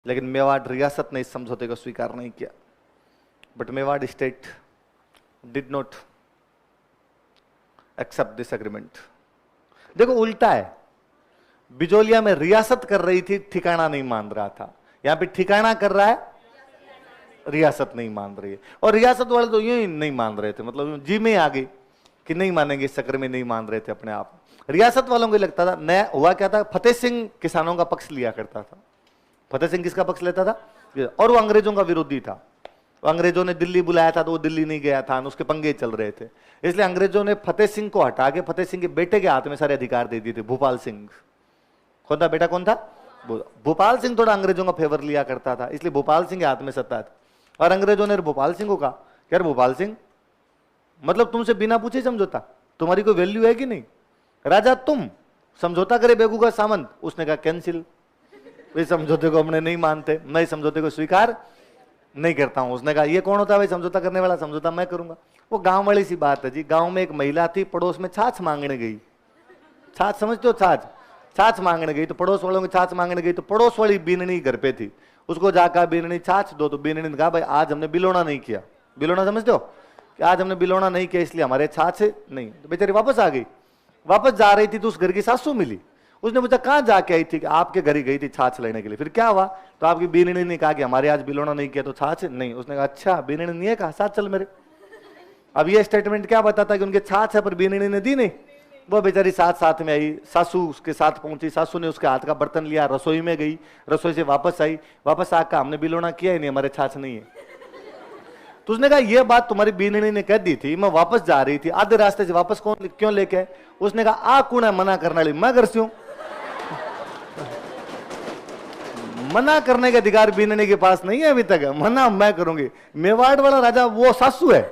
लेकिन मेवाड़ रियासत ने इस समझौते को स्वीकार नहीं किया। But Mewar state did not accept this agreement. देखो उल्टा है, बिजोलिया में रियासत कर रही थी, ठिकाना नहीं मान रहा था। यहां पे ठिकाना कर रहा है, रियासत नहीं मान रही है। और रियासत वाले तो यूं ही नहीं मान रहे थे, मतलब जी में आ गई कि नहीं मानेंगे, इस चक्कर में नहीं मान रहे थे अपने आप। रियासत वालों को लगता था, नया हुआ क्या था, फतेह सिंह किसानों का पक्ष लिया करता था। फतेह सिंह किसका पक्ष लेता था? और वो अंग्रेजों का विरोधी था। अंग्रेजों ने दिल्ली बुलाया था तो वो दिल्ली नहीं गया था, उसके पंगे चल रहे थे। इसलिए अंग्रेजों ने फतेह सिंह को हटा के फतेह सिंह के बेटे के हाथ में सारे अधिकार दे दिए थे, भूपाल सिंह। कौन था बेटा, कौन था? भूपाल सिंह थोड़ा अंग्रेजों का फेवर लिया करता था, इसलिए भूपाल सिंह के हाथ में सत्ता थी। और अंग्रेजों ने भूपाल सिंह को कहा, यार भूपाल सिंह, मतलब तुमसे बिना पूछे समझौता, तुम्हारी कोई वैल्यू है कि नहीं? राजा तुम समझौता करे बेगू का सामंत। उसने कहा कैंसिल, इस समझौते को हमने नहीं मानते, मैं इस समझौते को स्वीकार नहीं करता हूं। उसने कहा ये कौन होता है भाई समझौता करने वाला? समझौता मैं करूंगा। वो गांव वाली सी बात है जी। गांव में एक महिला थी, पड़ोस में छाछ मांगने गई। छाछ समझते हो? छाछ, छाछ मांगने गई तो पड़ोस वालों की छाछ मांगने गई तो पड़ोस वाली बीननी घर पे थी। उसको जाकर बीननी छाछ दो, तो बीननी ने कहा भाई आज हमने बिलोना नहीं किया। बिलोना समझते हो कि आज हमने बिलोना नहीं किया इसलिए हमारे छाछ नहीं। तो बेचारी वापस आ गई। वापस जा रही थी तो उस घर की सासू मिली। उसने पूछा कहां जाके आई थी? कि आपके घर ही गई थी छाछ लेने के लिए। फिर क्या हुआ? तो आपकी बीननी ने कहा कि हमारे आज बिलोना नहीं किया तो छाछ नहीं। उसने कहा अच्छा, बीननी ने ये कहा, साथ चल मेरे। अब ये स्टेटमेंट क्या बताता है कि उनके छाछ है पर बीननी ने दी नहीं। वो बेचारी साथ साथ में आई, सासू उसके साथ पहुंची। सासू ने उसके हाथ का बर्तन लिया, रसोई में गई, रसोई से वापस आई। वापस आकर हमने बिलोना किया ही नहीं, हमारे छाछ नहीं है। तो उसने कहा यह बात तुम्हारी बीननी ने कह दी थी, मैं वापस जा रही थी, आधे रास्ते से वापस कौन क्यों लेके आए? उसने कहा आ कौन है मना करने वाली? मैं घर से हूं। मना करने का अधिकार बीननी के पास नहीं है अभी तक, मना मैं करूंगी। मेवाड़ वाला राजा वो सासू है।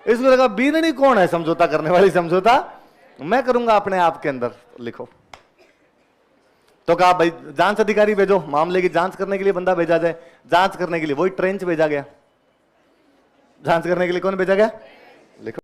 इसको लगा बीननी कौन है समझौता करने वाली? समझौता मैं करूंगा अपने आप के अंदर। लिखो। तो कहा भाई जांच अधिकारी भेजो, मामले की जांच करने के लिए बंदा भेजा जाए। जांच करने के लिए वही ट्रेंच भेजा गया। जांच करने के लिए कौन भेजा गया?